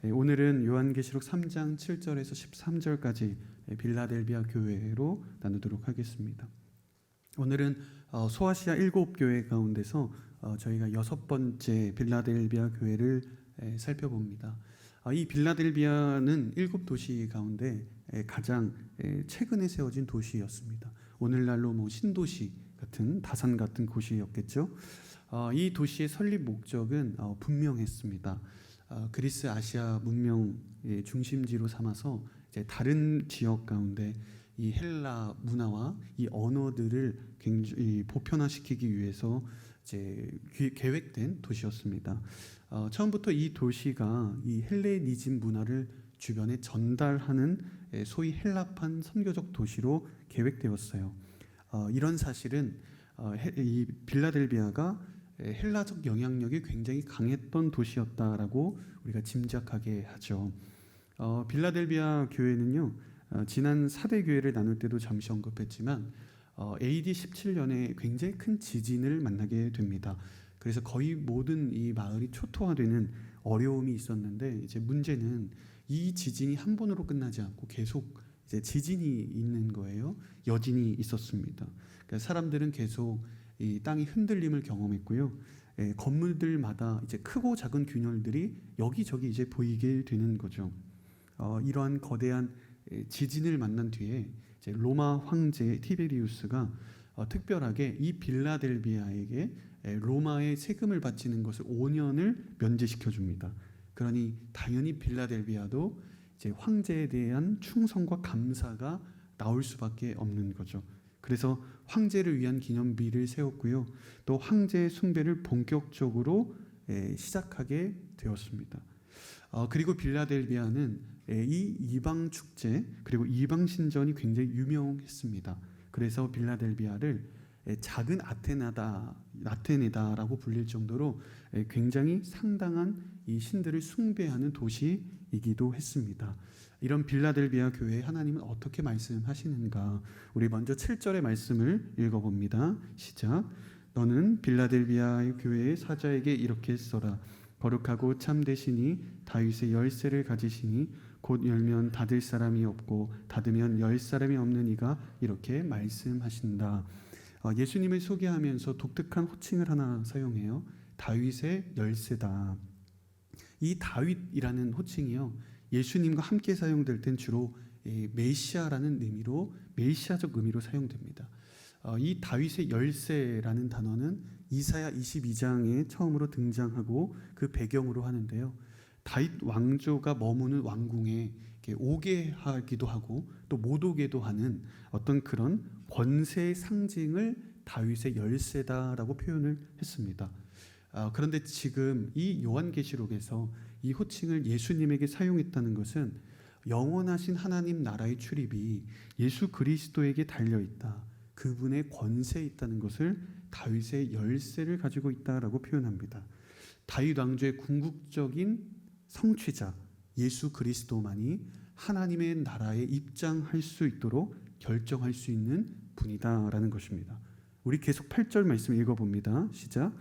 오늘은 요한계시록 3장 7절에서 13절까지 빌라델비아 교회로 나누도록 하겠습니다. 오늘은 소아시아 7교회 가운데서 저희가 6번째 빌라델비아 교회를 살펴봅니다. 이 빌라델비아는 7도시 가운데 가장 최근에 세워진 도시였습니다. 오늘날로 신도시 같은 다산 같은 곳이었겠죠. 이 도시의 설립 목적은 분명했습니다. 그리스 아시아 문명의 중심지로 삼아서 이제 다른 지역 가운데 이 헬라 문화와 이 언어들을 굉장히 보편화시키기 위해서 이제 계획된 도시였습니다. 처음부터 이 도시가 이 헬레니즘 문화를 주변에 전달하는 소위 헬라판 선교적 도시로 계획되었어요. 이런 사실은 이 빌라델비아가 헬라적 영향력이 굉장히 강했던 도시였다라고 우리가 짐작하게 하죠. 빌라델비아 교회는요, 지난 4대 교회를 나눌 때도 잠시 언급했지만 AD 17년에 굉장히 큰 지진을 만나게 됩니다. 그래서 거의 모든 이 마을이 초토화되는 어려움이 있었는데, 이제 문제는 이 지진이 한 번으로 끝나지 않고 계속 이제 지진이 있는 거예요. 여진이 있었습니다. 그러니까 사람들은 계속 이 땅이 흔들림을 경험했고요. 건물들마다 이제 크고 작은 균열들이 여기저기 이제 보이게 되는 거죠. 이러한 거대한 지진을 만난 뒤에 이제 로마 황제 티베리우스가 특별하게 이 빌라델비아에게 로마의 세금을 바치는 것을 5년을 면제시켜 줍니다. 그러니 당연히 빌라델비아도 이제 황제에 대한 충성과 감사가 나올 수밖에 없는 거죠. 그래서 황제를 위한 기념비를 세웠고요. 또 황제의 숭배를 본격적으로 시작하게 되었습니다. 그리고 빌라델비아는 이 이방 축제 그리고 이방 신전이 굉장히 유명했습니다. 그래서 빌라델비아를 작은 아테네다라고 불릴 정도로 굉장히 상당한 이 신들을 숭배하는 도시이기도 했습니다. 이런 빌라델비아 교회에 하나님은 어떻게 말씀하시는가? 우리 먼저 7절의 말씀을 읽어봅니다. 시작. 너는 빌라델비아 교회의 사자에게 이렇게 써라. 거룩하고 참되시니 다윗의 열쇠를 가지시니 곧 열면 닫을 사람이 없고 닫으면 열 사람이 없는 이가 이렇게 말씀하신다. 예수님을 소개하면서 독특한 호칭을 하나 사용해요. 다윗의 열쇠다. 이 다윗이라는 호칭이요, 예수님과 함께 사용될 땐 주로 메시아라는 의미로, 메시아적 의미로 사용됩니다. 이 다윗의 열쇠라는 단어는 이사야 22장에 처음으로 등장하고 그 배경으로 하는데요. 다윗 왕조가 머무는 왕궁에 오게 하기도 하고 또 못 오게도 하는 어떤 그런 권세의 상징을 다윗의 열쇠다라고 표현을 했습니다. 그런데 지금 이 요한계시록에서 이 호칭을 예수님에게 사용했다는 것은 영원하신 하나님 나라의 출입이 예수 그리스도에게 달려있다, 그분의 권세에 있다는 것을 다윗의 열쇠를 가지고 있다라고 표현합니다. 다윗 왕조의 궁극적인 성취자 예수 그리스도만이 하나님의 나라에 입장할 수 있도록 결정할 수 있는 분이다라는 것입니다. 우리 계속 8절 말씀 읽어봅니다. 시작.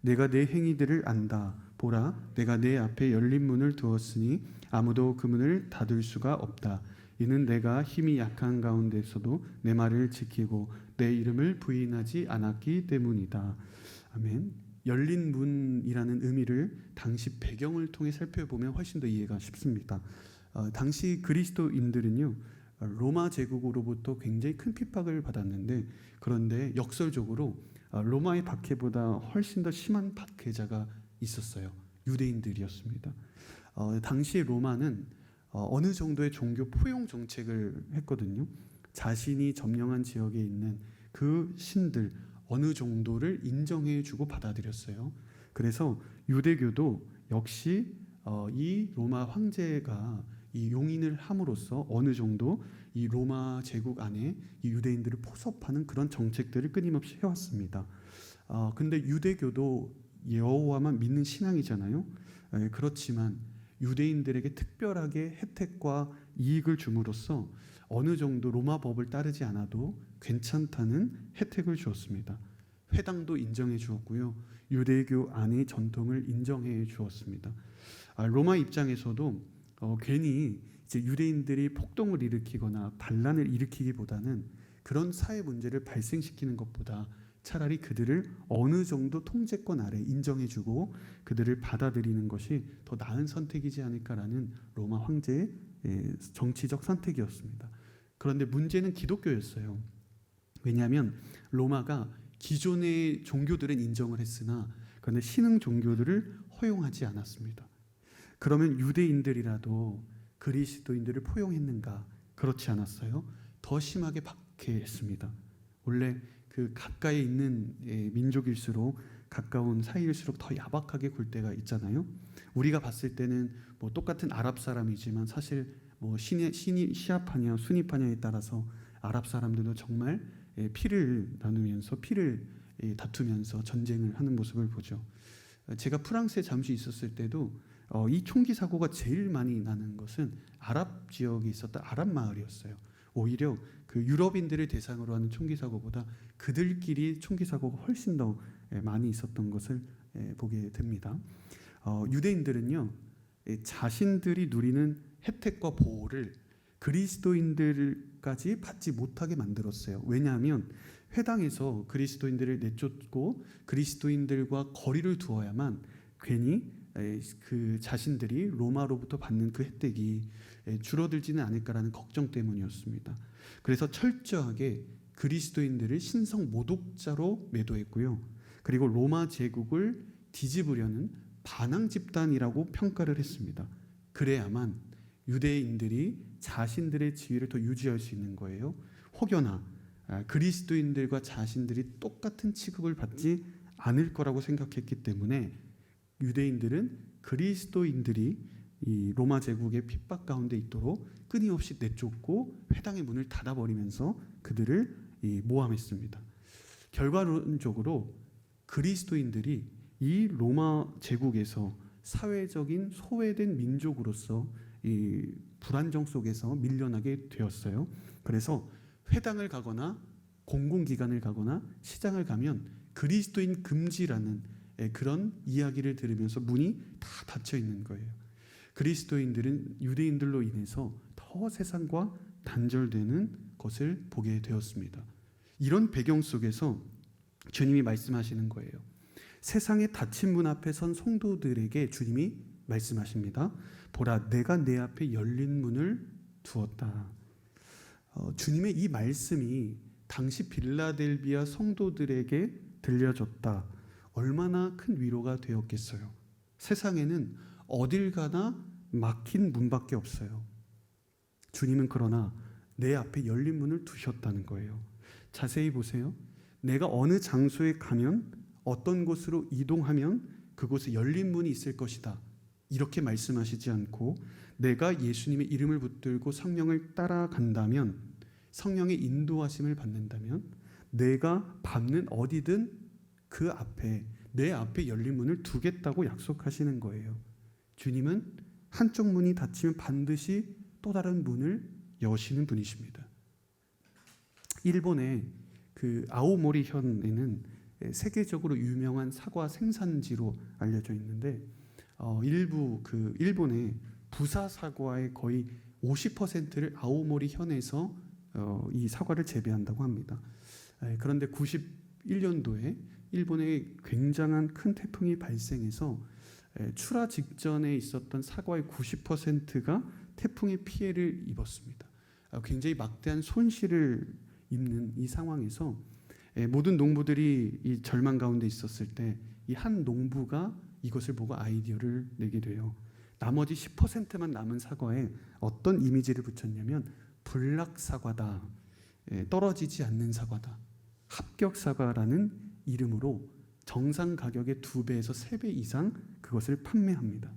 내가 내 행위들을 안다. 보라, 내가 내 앞에 열린 문을 두었으니 아무도 그 문을 닫을 수가 없다. 이는 내가 힘이 약한 가운데서도 내 말을 지키고 내 이름을 부인하지 않았기 때문이다. 아멘. 열린 문이라는 의미를 당시 배경을 통해 살펴보면 훨씬 더 이해가 쉽습니다. 당시 그리스도인들은요, 로마 제국으로부터 굉장히 큰 핍박을 받았는데, 그런데 역설적으로 로마의 박해보다 훨씬 더 심한 박해자가 있었어요. 유대인들이었습니다. 당시 로마는 어느 정도의 종교 포용 정책을 했거든요. 자신이 점령한 지역에 있는 그 신들 어느 정도를 인정해주고 받아들였어요. 그래서 유대교도 역시 이 로마 황제가 이 용인을 함으로써 어느 정도 이 로마 제국 안에 이 유대인들을 포섭하는 그런 정책들을 끊임없이 해왔습니다. 근데 유대교도 여호와만 믿는 신앙이잖아요. 그렇지만 유대인들에게 특별하게 혜택과 이익을 줌으로써 어느 정도 로마 법을 따르지 않아도 괜찮다는 혜택을 주었습니다. 회당도 인정해 주었고요. 유대교 안의 전통을 인정해 주었습니다. 로마 입장에서도 괜히 이제 유대인들이 폭동을 일으키거나 반란을 일으키기보다는 그런 사회 문제를 발생시키는 것보다 차라리 그들을 어느 정도 통제권 아래 인정해주고 그들을 받아들이는 것이 더 나은 선택이지 않을까라는 로마 황제의 정치적 선택이었습니다. 그런데 문제는 기독교였어요. 왜냐하면 로마가 기존의 종교들은 인정을 했으나 그런데 신흥 종교들을 허용하지 않았습니다. 그러면 유대인들이라도 그리스도인들을 포용했는가? 그렇지 않았어요. 더 심하게 박해했습니다. 원래 그 가까이 있는 민족일수록 가까운 사이일수록 더 야박하게 굴 때가 있잖아요. 우리가 봤을 때는 뭐 똑같은 아랍 사람이지만 사실 뭐 시아파냐 수니파냐에 따라서 아랍 사람들도 정말 피를 나누면서 피를 다투면서 전쟁을 하는 모습을 보죠. 제가 프랑스에 잠시 있었을 때도 이 총기 사고가 제일 많이 나는 것은 아랍 지역에 있었던 아랍 마을이었어요. 오히려 그 유럽인들을 대상으로 하는 총기 사고보다 그들끼리 총기 사고가 훨씬 더 많이 있었던 것을 보게 됩니다. 유대인들은요, 자신들이 누리는 혜택과 보호를 그리스도인들까지 받지 못하게 만들었어요. 왜냐하면 회당에서 그리스도인들을 내쫓고 그리스도인들과 거리를 두어야만 괜히 그 자신들이 로마로부터 받는 그 혜택이 줄어들지는 않을까라는 걱정 때문이었습니다. 그래서 철저하게 그리스도인들을 신성 모독자로 매도했고요. 그리고 로마 제국을 뒤집으려는 반항 집단이라고 평가를 했습니다. 그래야만 유대인들이 자신들의 지위를 더 유지할 수 있는 거예요. 혹여나 그리스도인들과 자신들이 똑같은 취급을 받지 않을 거라고 생각했기 때문에 유대인들은 그리스도인들이 이 로마 제국의 핍박 가운데 있도록 끊임없이 내쫓고 회당의 문을 닫아버리면서 그들을 모함했습니다. 결과론적으로 그리스도인들이 이 로마 제국에서 사회적인 소외된 민족으로서 이 불안정 속에서 밀려나게 되었어요. 그래서 회당을 가거나 공공기관을 가거나 시장을 가면 그리스도인 금지라는 그런 이야기를 들으면서 문이 다 닫혀 있는 거예요. 그리스도인들은 유대인들로 인해서 더 세상과 단절되는 것을 보게 되었습니다. 이런 배경 속에서 주님이 말씀하시는 거예요. 세상의 닫힌 문 앞에 선 성도들에게 주님이 말씀하십니다. 보라, 내가 내 앞에 열린 문을 두었다. 주님의 이 말씀이 당시 빌라델비아 성도들에게 들려졌다. 얼마나 큰 위로가 되었겠어요. 세상에는 어딜 가나 막힌 문밖에 없어요. 주님은 그러나 내 앞에 열린 문을 두셨다는 거예요. 자세히 보세요. 내가 어느 장소에 가면 어떤 곳으로 이동하면 그곳에 열린 문이 있을 것이다. 이렇게 말씀하시지 않고 내가 예수님의 이름을 붙들고 성령을 따라간다면, 성령의 인도하심을 받는다면 내가 밟는 어디든 그 앞에, 내 앞에 열린 문을 두겠다고 약속하시는 거예요. 주님은 한쪽 문이 닫히면 반드시 또 다른 문을 여시는 분이십니다. 일본의 그 아오모리 현에는 세계적으로 유명한 사과 생산지로 알려져 있는데 일부 그 일본의 부사 사과의 거의 50%를 아오모리 현에서 이 사과를 재배한다고 합니다. 그런데 91년도에 일본에 굉장한 큰 태풍이 발생해서 출하 직전에 있었던 사과의 90%가 태풍의 피해를 입었습니다. 굉장히 막대한 손실을 입는 이 상황에서 모든 농부들이 이 절망 가운데 있었을 때 이 한 농부가 이것을 보고 아이디어를 내게 돼요. 나머지 10%만 남은 사과에 어떤 이미지를 붙였냐면 불락 사과다, 떨어지지 않는 사과다, 합격 사과라는 이름으로 정상 가격의 2배에서 3배 이상 그것을 판매합니다.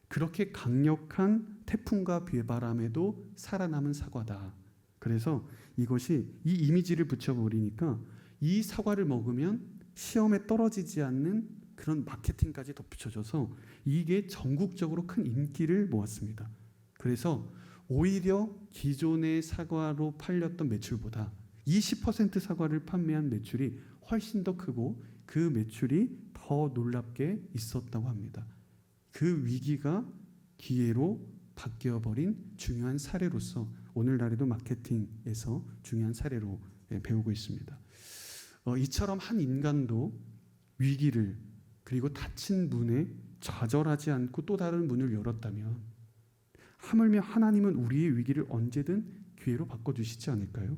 그렇게 강력한 태풍과 비바람에도 살아남은 사과다. 그래서 이것이 이 이미지를 붙여버리니까 이 사과를 먹으면 시험에 떨어지지 않는 그런 마케팅까지 덧붙여져서 이게 전국적으로 큰 인기를 모았습니다. 그래서 오히려 기존의 사과로 팔렸던 매출보다 20% 사과를 판매한 매출이 훨씬 더 크고 그 매출이 더 더 놀랍게 있었다고 합니다. 그 위기가 기회로 바뀌어버린 중요한 사례로서 오늘날에도 마케팅에서 중요한 사례로 배우고 있습니다. 이처럼 한 인간도 위기를 그리고 닫힌 문에 좌절하지 않고 또 다른 문을 열었다면 하물며 하나님은 우리의 위기를 언제든 기회로 바꿔주시지 않을까요?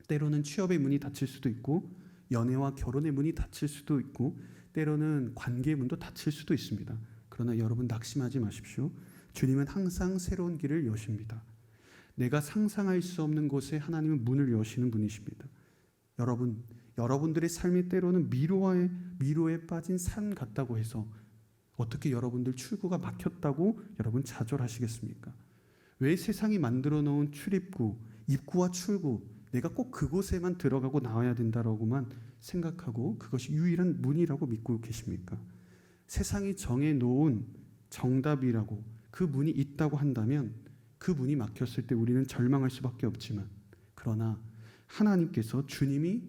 때로는 취업의 문이 닫힐 수도 있고 연애와 결혼의 문이 닫힐 수도 있고 때로는 관계의 문도 닫힐 수도 있습니다. 그러나 여러분 낙심하지 마십시오. 주님은 항상 새로운 길을 여십니다. 내가 상상할 수 없는 곳에 하나님은 문을 여시는 분이십니다. 여러분들의 삶이 때로는 미로에 빠진 산 같다고 해서 어떻게 여러분들 출구가 막혔다고 여러분 좌절하시겠습니까? 왜 세상이 만들어 놓은 출입구, 입구와 출구, 내가 꼭 그곳에만 들어가고 나와야 된다라고만 생각하고 그것이 유일한 문이라고 믿고 계십니까? 세상이 정해놓은 정답이라고 그 문이 있다고 한다면 그 문이 막혔을 때 우리는 절망할 수밖에 없지만 그러나 하나님께서 주님이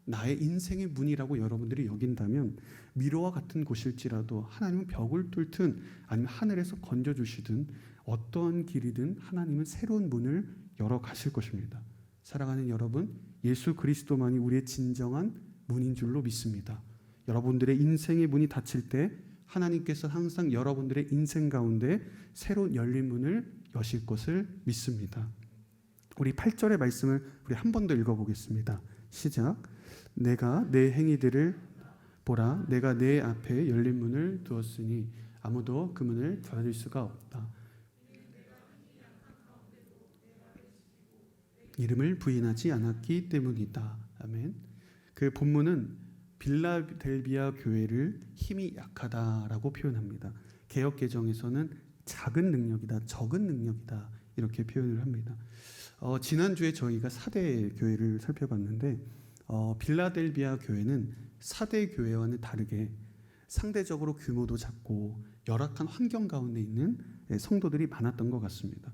나의 인생의 문이라고 여러분들이 여긴다면 미로와 같은 곳일지라도 하나님은 벽을 뚫든 아니면 하늘에서 건져주시든 어떠한 길이든 하나님은 새로운 문을 열어 가실 것입니다. 사랑하는 여러분, 예수 그리스도만이 우리의 진정한 문인 줄로 믿습니다. 여러분들의 인생의 문이 닫힐 때 하나님께서 항상 여러분들의 인생 가운데 새로운 열린 문을 여실 것을 믿습니다. 우리 8절의 말씀을 우리 한 번 더 읽어보겠습니다. 시작. 내가 내 행위들을 보라. 내가 내 앞에 열린 문을 두었으니 아무도 그 문을 닫을 수가 없다. 이름을 부인하지 않았기 때문이다. 아멘. 그 본문은 빌라델비아 교회를 힘이 약하다라고 표현합니다. 개역 개정에서는 작은 능력이다, 적은 능력이다 이렇게 표현을 합니다. 지난주에 저희가 사대 교회를 살펴봤는데 빌라델비아 교회는 사대 교회와는 다르게 상대적으로 규모도 작고 열악한 환경 가운데 있는 성도들이 많았던 것 같습니다.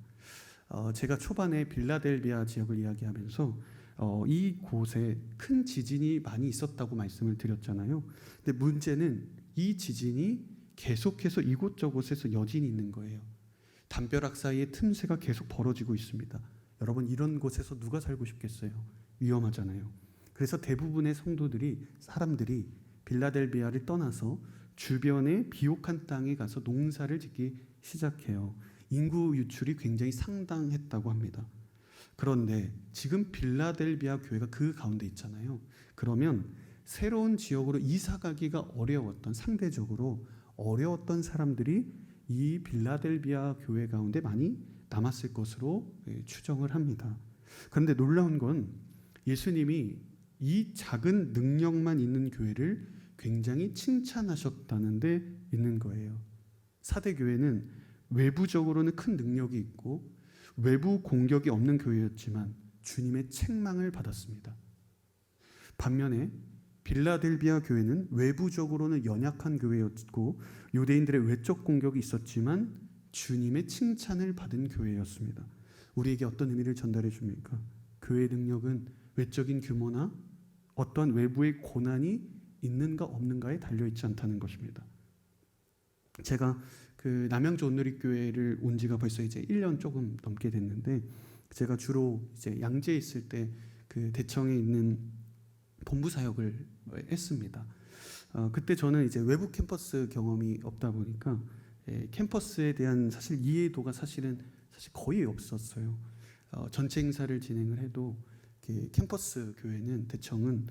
제가 초반에 빌라델비아 지역을 이야기하면서 이 곳에 큰 지진이 많이 있었다고 말씀을 드렸잖아요. 근데 문제는 이 지진이 계속해서 이곳저곳에서 여진이 있는 거예요. 담벼락 사이에 틈새가 계속 벌어지고 있습니다. 여러분 이런 곳에서 누가 살고 싶겠어요? 위험하잖아요. 그래서 대부분의 사람들이 빌라델비아를 떠나서 주변의 비옥한 땅에 가서 농사를 짓기 시작해요. 인구 유출이 굉장히 상당했다고 합니다. 그런데 지금 빌라델비아 교회가 그 가운데 있잖아요. 그러면 새로운 지역으로 이사 가기가 상대적으로 어려웠던 사람들이 이 빌라델비아 교회 가운데 많이 남았을 것으로 추정을 합니다. 그런데 놀라운 건 예수님이 이 작은 능력만 있는 교회를 굉장히 칭찬하셨다는 데 있는 거예요. 사대 교회는 외부적으로는 큰 능력이 있고 외부 공격이 없는 교회였지만 주님의 책망을 받았습니다. 반면에 빌라델비아 교회는 외부적으로는 연약한 교회였고 유대인들의 외적 공격이 있었지만 주님의 칭찬을 받은 교회였습니다. 우리에게 어떤 의미를 전달해 줍니까? 교회의 능력은 외적인 규모나 어떠한 외부의 고난이 있는가 없는가에 달려있지 않다는 것입니다. 제가 그 남양주 온누리교회를 온 지가 벌써 이제 1년 조금 넘게 됐는데 제가 주로 이제 양재에 있을 때 그 대청에 있는 본부 사역을 했습니다. 그때 저는 이제 외부 캠퍼스 경험이 없다 보니까 캠퍼스에 대한 사실 이해도가 사실 거의 없었어요. 전체 행사를 진행을 해도 캠퍼스 교회는 대청은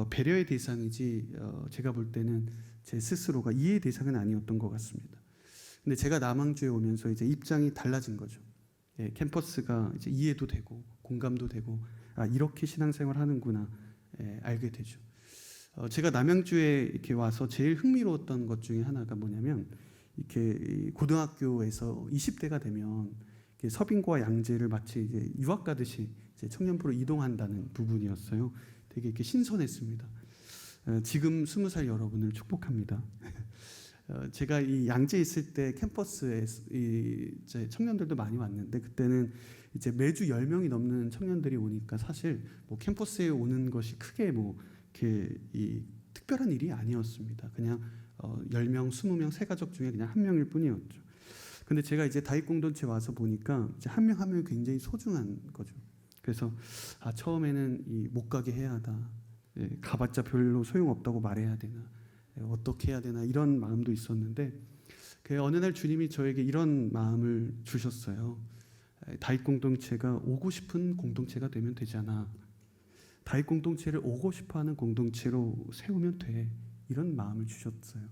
배려의 대상이지 제가 볼 때는 제 스스로가 이해의 대상은 아니었던 것 같습니다. 근데 제가 남양주에 오면서 이제 입장이 달라진 거죠. 캠퍼스가 이제 이해도 되고 공감도 되고 이렇게 신앙생활 하는구나 알게 되죠. 제가 남양주에 이렇게 와서 제일 흥미로웠던 것 중에 하나가 뭐냐면 이렇게 고등학교에서 20대가 되면 서빙고와 양재를 마치 이제 유학 가듯이 이제 청년부로 이동한다는 부분이었어요. 되게 이렇게 신선했습니다. 지금 20살 여러분을 축복합니다. 제가 이 양재에 있을 때 캠퍼스에 이제 청년들도 많이 왔는데 그때는 이제 매주 10명이 넘는 청년들이 오니까 사실 뭐 캠퍼스에 오는 것이 크게 뭐 이렇게 특별한 일이 아니었습니다. 그냥 10명, 20명 세 가족 중에 그냥 한 명일 뿐이었죠. 근데 제가 이제 다윗 공동체 와서 보니까 이제 한 명 한 명이 굉장히 소중한 거죠. 그래서 처음에는 못 가게 해야 하다. 가봤자 별로 소용없다고 말해야 되나. 어떻게 해야 되나 이런 마음도 있었는데 어느 날 주님이 저에게 이런 마음을 주셨어요. 다윗 공동체가 오고 싶은 공동체가 되면 되잖아. 다윗 공동체를 오고 싶어하는 공동체로 세우면 돼. 이런 마음을 주셨어요.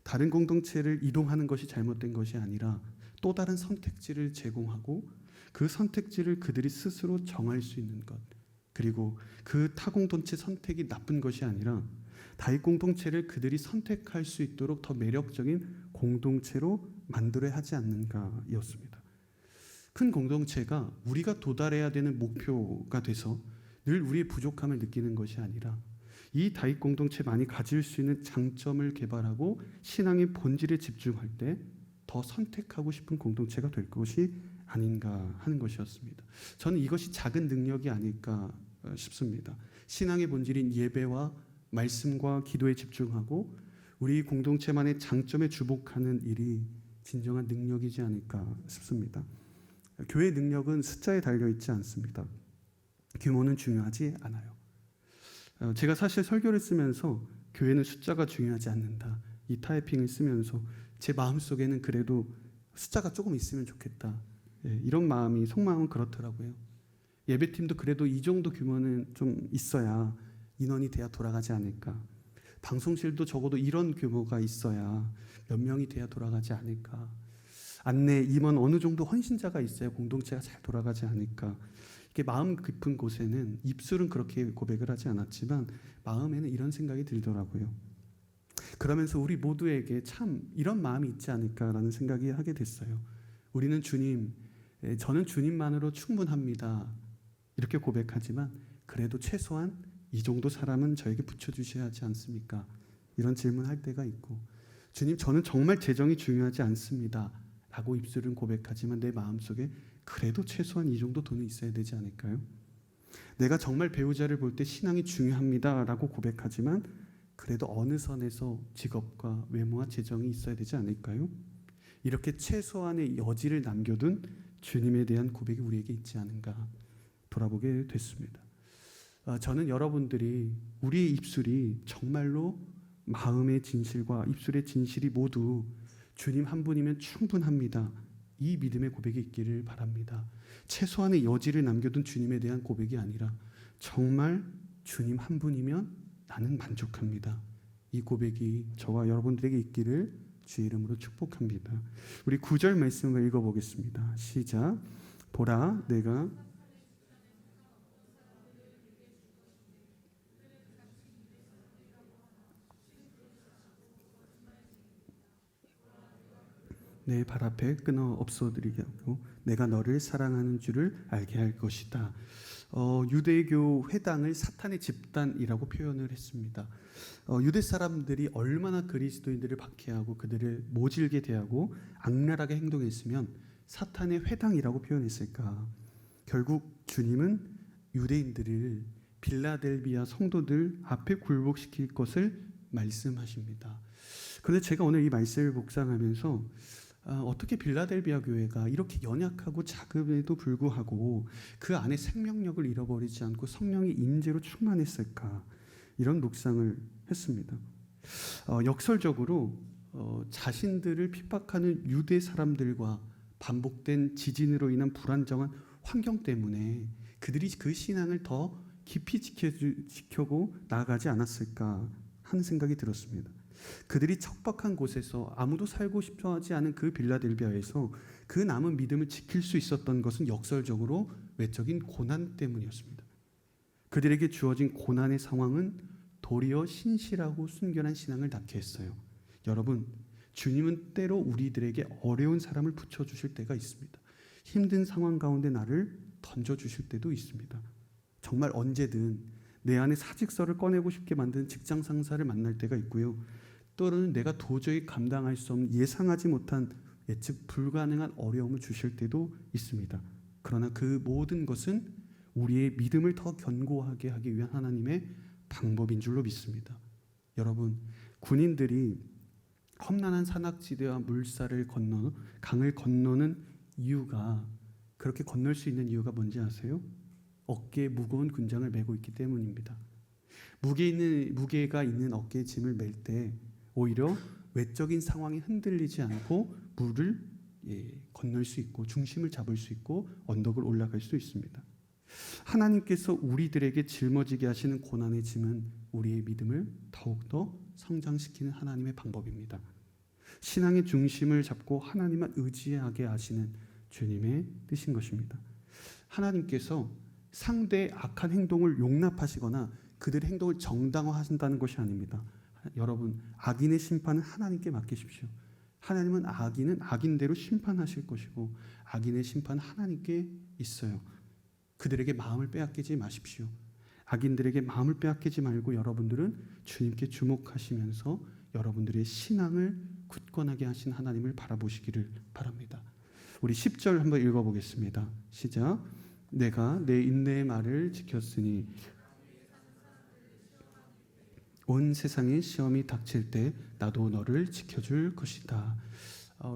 다른 공동체를 이동하는 것이 잘못된 것이 아니라 또 다른 선택지를 제공하고 그 선택지를 그들이 스스로 정할 수 있는 것, 그리고 그 타 공동체 선택이 나쁜 것이 아니라 다윗 공동체를 그들이 선택할 수 있도록 더 매력적인 공동체로 만들어야 하지 않는가였습니다. 큰 공동체가 우리가 도달해야 되는 목표가 돼서 늘 우리의 부족함을 느끼는 것이 아니라 이 다윗 공동체만이 가질 수 있는 장점을 개발하고 신앙의 본질에 집중할 때 더 선택하고 싶은 공동체가 될 것이 아닌가 하는 것이었습니다. 저는 이것이 작은 능력이 아닐까 싶습니다. 신앙의 본질인 예배와 말씀과 기도에 집중하고 우리 공동체만의 장점에 주목하는 일이 진정한 능력이지 않을까 싶습니다. 교회 능력은 숫자에 달려있지 않습니다. 규모는 중요하지 않아요. 제가 사실 설교를 쓰면서 교회는 숫자가 중요하지 않는다, 이 타이핑을 쓰면서 제 마음속에는 그래도 숫자가 조금 있으면 좋겠다, 이런 마음이 속마음은 그렇더라고요. 예배팀도 그래도 이 정도 규모는 좀 있어야 인원이 돼야 돌아가지 않을까. 방송실도 적어도 이런 규모가 있어야 몇 명이 돼야 돌아가지 않을까. 안내, 임원 어느 정도 헌신자가 있어야 공동체가 잘 돌아가지 않을까. 이게 마음 깊은 곳에는 입술은 그렇게 고백을 하지 않았지만 마음에는 이런 생각이 들더라고요. 그러면서 우리 모두에게 참 이런 마음이 있지 않을까라는 생각이 하게 됐어요. 우리는 주님, 저는 주님만으로 충분합니다, 이렇게 고백하지만 그래도 최소한 이 정도 사람은 저에게 붙여주셔야 하지 않습니까? 이런 질문할 때가 있고, 주님, 저는 정말 재정이 중요하지 않습니다 라고 입술은 고백하지만 내 마음속에 그래도 최소한 이 정도 돈은 있어야 되지 않을까요? 내가 정말 배우자를 볼 때 신앙이 중요합니다 라고 고백하지만 그래도 어느 선에서 직업과 외모와 재정이 있어야 되지 않을까요? 이렇게 최소한의 여지를 남겨둔 주님에 대한 고백이 우리에게 있지 않은가 돌아보게 됐습니다. 저는 여러분들이 우리의 입술이 정말로 마음의 진실과 입술의 진실이 모두 주님 한 분이면 충분합니다, 이 믿음의 고백이 있기를 바랍니다. 최소한의 여지를 남겨둔 주님에 대한 고백이 아니라 정말 주님 한 분이면 나는 만족합니다, 이 고백이 저와 여러분들에게 있기를 주의 이름으로 축복합니다. 우리 9절 말씀을 읽어보겠습니다. 시작. 보라, 내가 내 발 앞에 끊어 없어뜨리게 하고 내가 너를 사랑하는 줄을 알게 할 것이다. 유대교 회당을 사탄의 집단이라고 표현을 했습니다. 유대 사람들이 얼마나 그리스도인들을 박해하고 그들을 모질게 대하고 악랄하게 행동했으면 사탄의 회당이라고 표현했을까. 결국 주님은 유대인들을 빌라델비아 성도들 앞에 굴복시킬 것을 말씀하십니다. 그런데 제가 오늘 이 말씀을 묵상하면서 어떻게 빌라델비아 교회가 이렇게 연약하고 작음에도 불구하고 그 안에 생명력을 잃어버리지 않고 성령의 임재로 충만했을까, 이런 묵상을 했습니다. 역설적으로 자신들을 핍박하는 유대 사람들과 반복된 지진으로 인한 불안정한 환경 때문에 그들이 그 신앙을 더 깊이 지켜고 나아가지 않았을까 하는 생각이 들었습니다. 그들이 척박한 곳에서 아무도 살고 싶어 하지 않은 그 빌라델비아에서 그 남은 믿음을 지킬 수 있었던 것은 역설적으로 외적인 고난 때문이었습니다. 그들에게 주어진 고난의 상황은 도리어 신실하고 순결한 신앙을 낳게 했어요. 여러분, 주님은 때로 우리들에게 어려운 사람을 붙여주실 때가 있습니다. 힘든 상황 가운데 나를 던져주실 때도 있습니다. 정말 언제든 내 안에 사직서를 꺼내고 싶게 만드는 직장 상사를 만날 때가 있고요. 또는 내가 도저히 감당할 수 없는 예상하지 못한 예측 불가능한 어려움을 주실 때도 있습니다. 그러나 그 모든 것은 우리의 믿음을 더 견고하게 하기 위한 하나님의 방법인 줄로 믿습니다. 여러분, 군인들이 험난한 산악지대와 물살을 건너 강을 건너는 이유가, 그렇게 건널 수 있는 이유가 뭔지 아세요? 어깨에 무거운 군장을 메고 있기 때문입니다. 무게가 있는 어깨에 짐을 맬 때 오히려 외적인 상황이 흔들리지 않고 물을 건널 수 있고 중심을 잡을 수 있고 언덕을 올라갈 수 있습니다. 하나님께서 우리들에게 짊어지게 하시는 고난의 짐은 우리의 믿음을 더욱더 성장시키는 하나님의 방법입니다. 신앙의 중심을 잡고 하나님만 의지하게 하시는 주님의 뜻인 것입니다. 하나님께서 상대의 악한 행동을 용납하시거나 그들의 행동을 정당화하신다는 것이 아닙니다. 여러분, 악인의 심판은 하나님께 맡기십시오. 하나님은 악인은 악인대로 심판하실 것이고 악인의 심판은 하나님께 있어요. 그들에게 마음을 빼앗기지 마십시오. 악인들에게 마음을 빼앗기지 말고 여러분들은 주님께 주목하시면서 여러분들의 신앙을 굳건하게 하신 하나님을 바라보시기를 바랍니다. 우리 10절 한번 읽어보겠습니다. 시작. 내가 내 인내의 말을 지켰으니 온 세상에 시험이 닥칠 때 나도 너를 지켜줄 것이다.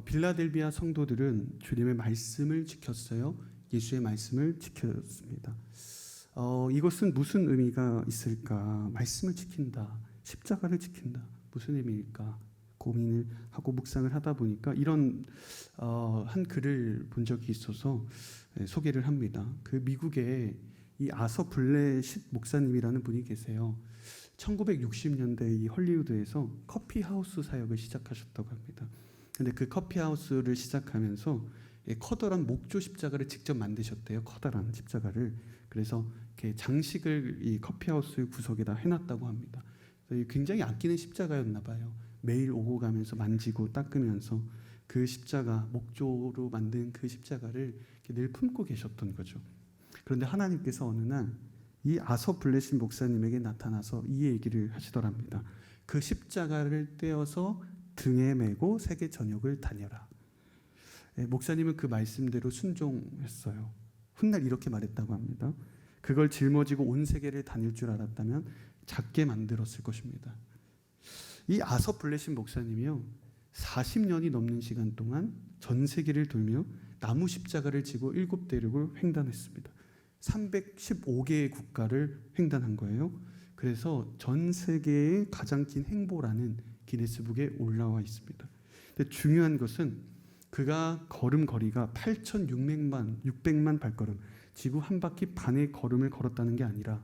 빌라델비아 성도들은 주님의 말씀을 지켰어요. 예수의 말씀을 지켰습니다. 이것은 무슨 의미가 있을까? 말씀을 지킨다, 십자가를 지킨다, 무슨 의미일까? 고민을 하고 묵상을 하다 보니까 이런 한 글을 본 적이 있어서 소개를 합니다. 그 미국에 이 아서 블레싯 목사님이라는 분이 계세요. 1960년대 이 헐리우드에서 커피하우스 사역을 시작하셨다고 합니다. 근데 그 커피하우스를 시작하면서 커다란 목조 십자가를 직접 만드셨대요. 커다란 십자가를. 그래서 이렇게 장식을 이 커피하우스 구석에다 해놨다고 합니다. 굉장히 아끼는 십자가였나 봐요. 매일 오고 가면서 만지고 닦으면서 그 십자가, 목조로 만든 그 십자가를 늘 품고 계셨던 거죠. 그런데 하나님께서 어느 날 이 아서 블레신 목사님에게 나타나서 이 얘기를 하시더랍니다. 그 십자가를 떼어서 등에 메고 세계 전역을 다녀라. 목사님은 그 말씀대로 순종했어요. 훗날 이렇게 말했다고 합니다. 그걸 짊어지고 온 세계를 다닐 줄 알았다면 작게 만들었을 것입니다. 이 아서 블레신 목사님이요, 40년이 넘는 시간 동안 전 세계를 돌며 나무 십자가를 지고 7대륙을 횡단했습니다. 315개의 국가를 횡단한 거예요. 그래서 전 세계의 가장 긴 행보라는 기네스북에 올라와 있습니다. 근데 중요한 것은 그가 걸음 거리가 8,600만 발걸음, 지구 한 바퀴 반의 걸음을 걸었다는 게 아니라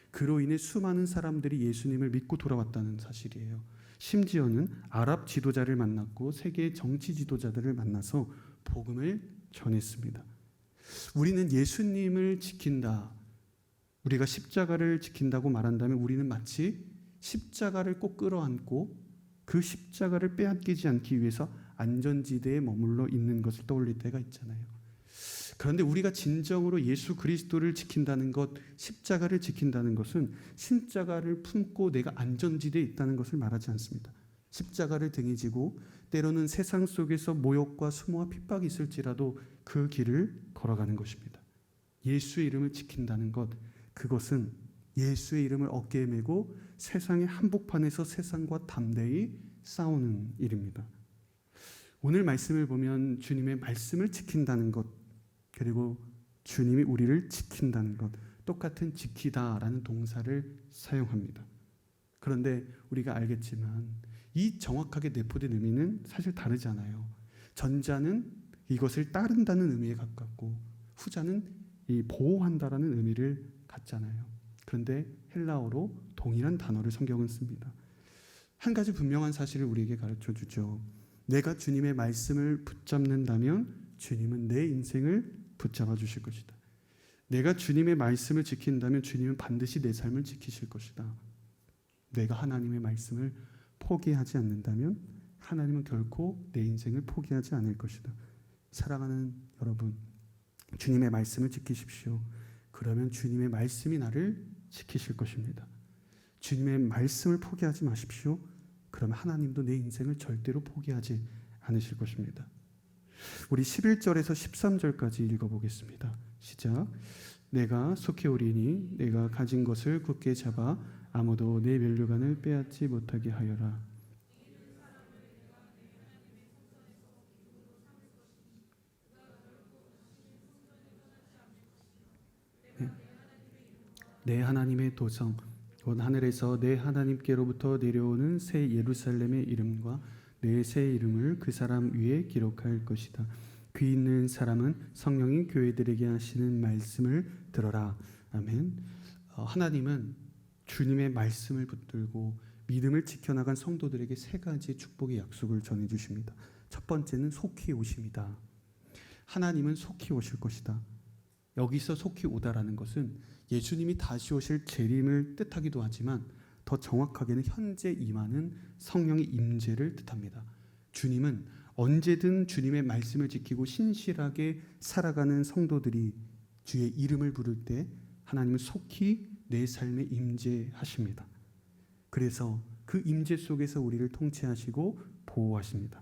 그로 인해 수많은 사람들이 예수님을 믿고 돌아왔다는 사실이에요. 심지어는 아랍 지도자를 만났고 세계의 정치 지도자들을 만나서 복음을 전했습니다. 우리는 예수님을 지킨다, 우리가 십자가를 지킨다고 말한다면 우리는 마치 십자가를 꼭 끌어안고 그 십자가를 빼앗기지 않기 위해서 안전지대에 머물러 있는 것을 떠올릴 때가 있잖아요. 그런데 우리가 진정으로 예수 그리스도를 지킨다는 것, 십자가를 지킨다는 것은 십자가를 품고 내가 안전지대에 있다는 것을 말하지 않습니다. 십자가를 등에 지고 때로는 세상 속에서 모욕과 수모와 핍박이 있을지라도 그 길을 걸어가는 것입니다. 예수의 이름을 지킨다는 것, 그것은 예수의 이름을 어깨에 메고 세상의 한복판에서 세상과 담대히 싸우는 일입니다. 오늘 말씀을 보면 주님의 말씀을 지킨다는 것, 그리고 주님이 우리를 지킨다는 것, 똑같은 지키다라는 동사를 사용합니다. 그런데 우리가 알겠지만 이 정확하게 내포된 의미는 사실 다르잖아요. 전자는 이것을 따른다는 의미에 가깝고 후자는 이 보호한다라는 의미를 갖잖아요. 그런데 헬라어로 동일한 단어를 성경은 씁니다. 한 가지 분명한 사실을 우리에게 가르쳐 주죠. 내가 주님의 말씀을 붙잡는다면 주님은 내 인생을 붙잡아 주실 것이다. 내가 주님의 말씀을 지킨다면 주님은 반드시 내 삶을 지키실 것이다. 내가 하나님의 말씀을 포기하지 않는다면 하나님은 결코 내 인생을 포기하지 않을 것이다. 사랑하는 여러분, 주님의 말씀을 지키십시오. 그러면 주님의 말씀이 나를 지키실 것입니다. 주님의 말씀을 포기하지 마십시오. 그러면 하나님도 내 인생을 절대로 포기하지 않으실 것입니다. 우리 11절에서 13절까지 읽어보겠습니다. 시작. 내가 속히 오리니 내가 가진 것을 굳게 잡아 아무도 내 면류관을 빼앗지 못하게 하여라. 내 하나님의 도성 곧 하늘에서 내 하나님께로부터 내려오는 새 예루살렘의 이름과 내 새 이름을 그 사람 위에 기록할 것이다. 귀 있는 사람은 성령이 교회들에게 하시는 말씀을 들어라. 아멘. 하나님은 주님의 말씀을 붙들고 믿음을 지켜나간 성도들에게 세 가지의 축복의 약속을 전해주십니다. 첫 번째는 속히 오십니다. 하나님은 속히 오실 것이다. 여기서 속히 오다라는 것은 예수님이 다시 오실 재림을 뜻하기도 하지만 더 정확하게는 현재 임하는 성령의 임재를 뜻합니다. 주님은 언제든 주님의 말씀을 지키고 신실하게 살아가는 성도들이 주의 이름을 부를 때 하나님은 속히 내 삶에 임재하십니다. 그래서 그 임재 속에서 우리를 통치하시고 보호하십니다.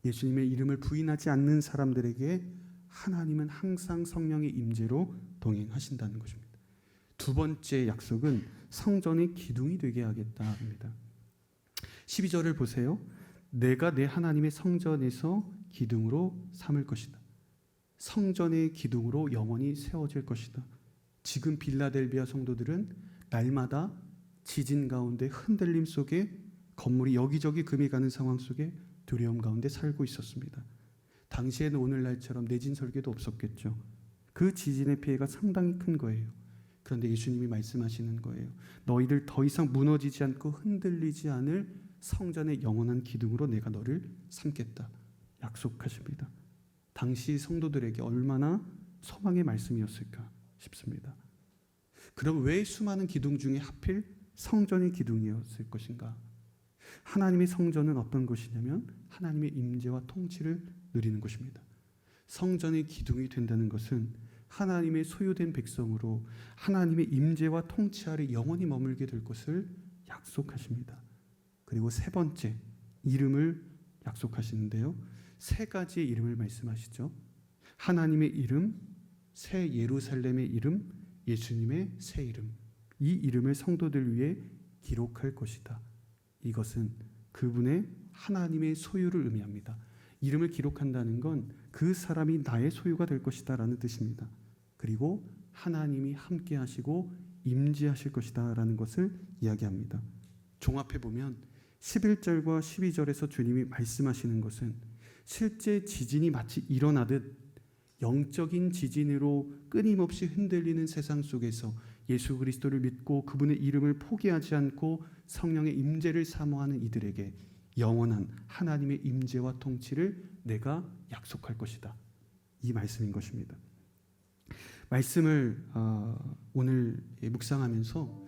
예수님의 이름을 부인하지 않는 사람들에게 하나님은 항상 성령의 임재로 동행하신다는 것입니다. 두 번째 약속은 성전의 기둥이 되게 하겠다입니다. 12절을 보세요. 내가 내 하나님의 성전에서 기둥으로 삼을 것이다. 성전의 기둥으로 영원히 세워질 것이다. 지금 빌라델비아 성도들은 날마다 지진 가운데 흔들림 속에 건물이 여기저기 금이 가는 상황 속에 두려움 가운데 살고 있었습니다. 당시에는 오늘날처럼 내진 설계도 없었겠죠. 그 지진의 피해가 상당히 큰 거예요. 그런데 예수님이 말씀하시는 거예요. 너희들 더 이상 무너지지 않고 흔들리지 않을 성전의 영원한 기둥으로 내가 너를 삼겠다. 약속하십니다. 당시 성도들에게 얼마나 소망의 말씀이었을까 싶습니다. 그럼 왜 수많은 기둥 중에 하필 성전의 기둥이었을 것인가? 하나님의 성전은 어떤 것이냐면 하나님의 임재와 통치를 누리는 것입니다. 성전의 기둥이 된다는 것은 하나님의 소유된 백성으로 하나님의 임재와 통치 아래 영원히 머물게 될 것을 약속하십니다. 그리고 세 번째, 이름을 약속하시는데요. 세 가지의 이름을 말씀하시죠. 하나님의 이름, 새 예루살렘의 이름, 예수님의 새 이름. 이 이름을 성도들 위해 기록할 것이다. 이것은 그분의 하나님의 소유를 의미합니다. 이름을 기록한다는 건 그 사람이 나의 소유가 될 것이다 라는 뜻입니다. 그리고 하나님이 함께 하시고 임재하실 것이다 라는 것을 이야기합니다. 종합해 보면 11절과 12절에서 주님이 말씀하시는 것은 실제 지진이 마치 일어나듯 영적인 지진으로 끊임없이 흔들리는 세상 속에서 예수 그리스도를 믿고 그분의 이름을 포기하지 않고 성령의 임재를 사모하는 이들에게 영원한 하나님의 임재와 통치를 내가 약속할 것이다. 이 말씀인 것입니다. 말씀을 오늘 묵상하면서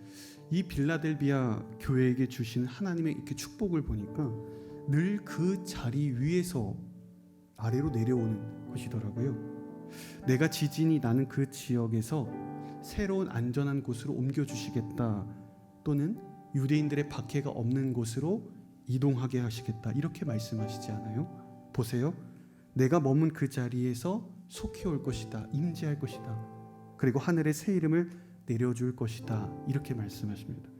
이 빌라델비아 교회에게 주신 하나님의 이렇게 축복을 보니까 늘 그 자리 위에서 아래로 내려오는 것이더라고요. 내가 지진이 나는 그 지역에서 새로운 안전한 곳으로 옮겨주시겠다, 또는 유대인들의 박해가 없는 곳으로 이동하게 하시겠다, 이렇게 말씀하시지 않아요? 보세요. 내가 머문 그 자리에서 속히 올 것이다, 임재할 것이다, 그리고 하늘의 새 이름을 내려줄 것이다, 이렇게 말씀하십니다.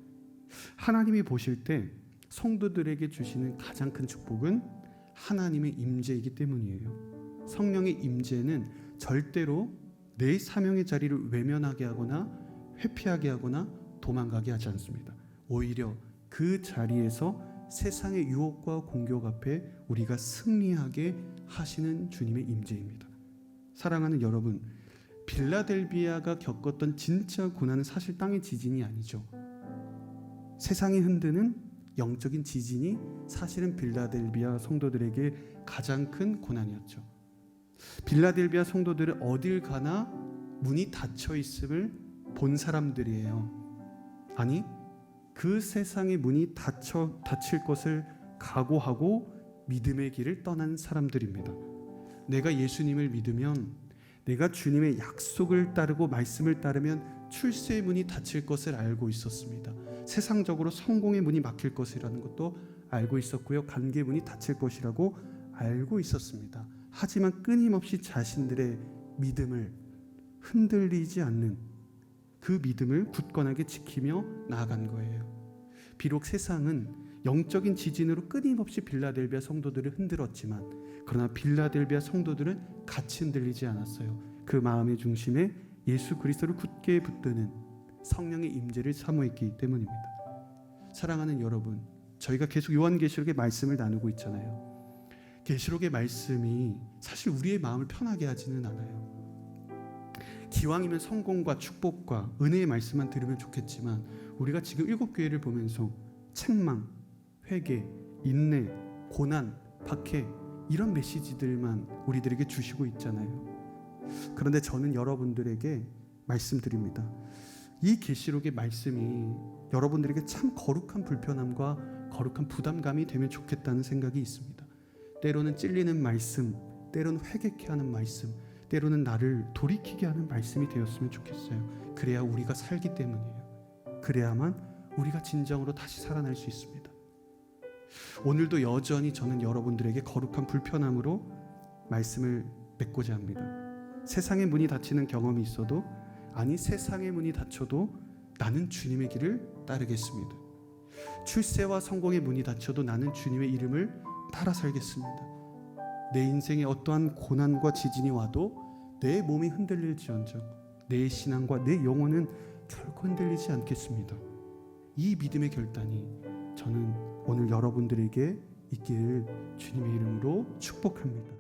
하나님이 보실 때 성도들에게 주시는 가장 큰 축복은 하나님의 임재이기 때문이에요. 성령의 임재는 절대로 내 사명의 자리를 외면하게 하거나 회피하게 하거나 도망가게 하지 않습니다. 오히려 그 자리에서 세상의 유혹과 공격 앞에 우리가 승리하게 하시는 주님의 임재입니다. 사랑하는 여러분, 빌라델비아가 겪었던 진짜 고난은 사실 땅의 지진이 아니죠. 세상이 흔드는 영적인 지진이 사실은 빌라델비아 성도들에게 가장 큰 고난이었죠. 빌라델비아 성도들은 어딜 가나 문이 닫혀 있음을 본 사람들이에요. 아니, 그 세상의 문이 닫힐 것을 각오하고 믿음의 길을 떠난 사람들입니다. 내가 예수님을 믿으면, 내가 주님의 약속을 따르고 말씀을 따르면 출세의 문이 닫힐 것을 알고 있었습니다. 세상적으로 성공의 문이 막힐 것이라는 것도 알고 있었고요. 관계 문이 닫힐 것이라고 알고 있었습니다. 하지만 끊임없이 자신들의 믿음을 흔들리지 않는, 그 믿음을 굳건하게 지키며 나아간 거예요. 비록 세상은 영적인 지진으로 끊임없이 빌라델비아 성도들을 흔들었지만, 그러나 빌라델비아 성도들은 같이 흔들리지 않았어요. 그 마음의 중심에 예수 그리스도를 굳게 붙드는 성령의 임재를 사모했기 때문입니다. 사랑하는 여러분, 저희가 계속 요한계시록의 말씀을 나누고 있잖아요. 계시록의 말씀이 사실 우리의 마음을 편하게 하지는 않아요. 기왕이면 성공과 축복과 은혜의 말씀만 들으면 좋겠지만, 우리가 지금 7교회를 보면서 책망, 회개, 인내, 고난, 박해, 이런 메시지들만 우리들에게 주시고 있잖아요. 그런데 저는 여러분들에게 말씀드립니다. 이 계시록의 말씀이 여러분들에게 참 거룩한 불편함과 거룩한 부담감이 되면 좋겠다는 생각이 있습니다. 때로는 찔리는 말씀, 때로는 회개케 하는 말씀, 때로는 나를 돌이키게 하는 말씀이 되었으면 좋겠어요. 그래야 우리가 살기 때문이에요. 그래야만 우리가 진정으로 다시 살아날 수 있습니다. 오늘도 여전히 저는 여러분들에게 거룩한 불편함으로 말씀을 맺고자 합니다. 세상의 문이 닫히는 경험이 있어도, 아니 세상의 문이 닫혀도 나는 주님의 길을 따르겠습니다. 출세와 성공의 문이 닫혀도 나는 주님의 이름을 따라 살겠습니다. 내 인생에 어떠한 고난과 지진이 와도 내 몸이 흔들릴지언정 내 신앙과 내 영혼은 결코 흔들리지 않겠습니다. 이 믿음의 결단이 저는 오늘 여러분들에게 있기를 주님의 이름으로 축복합니다.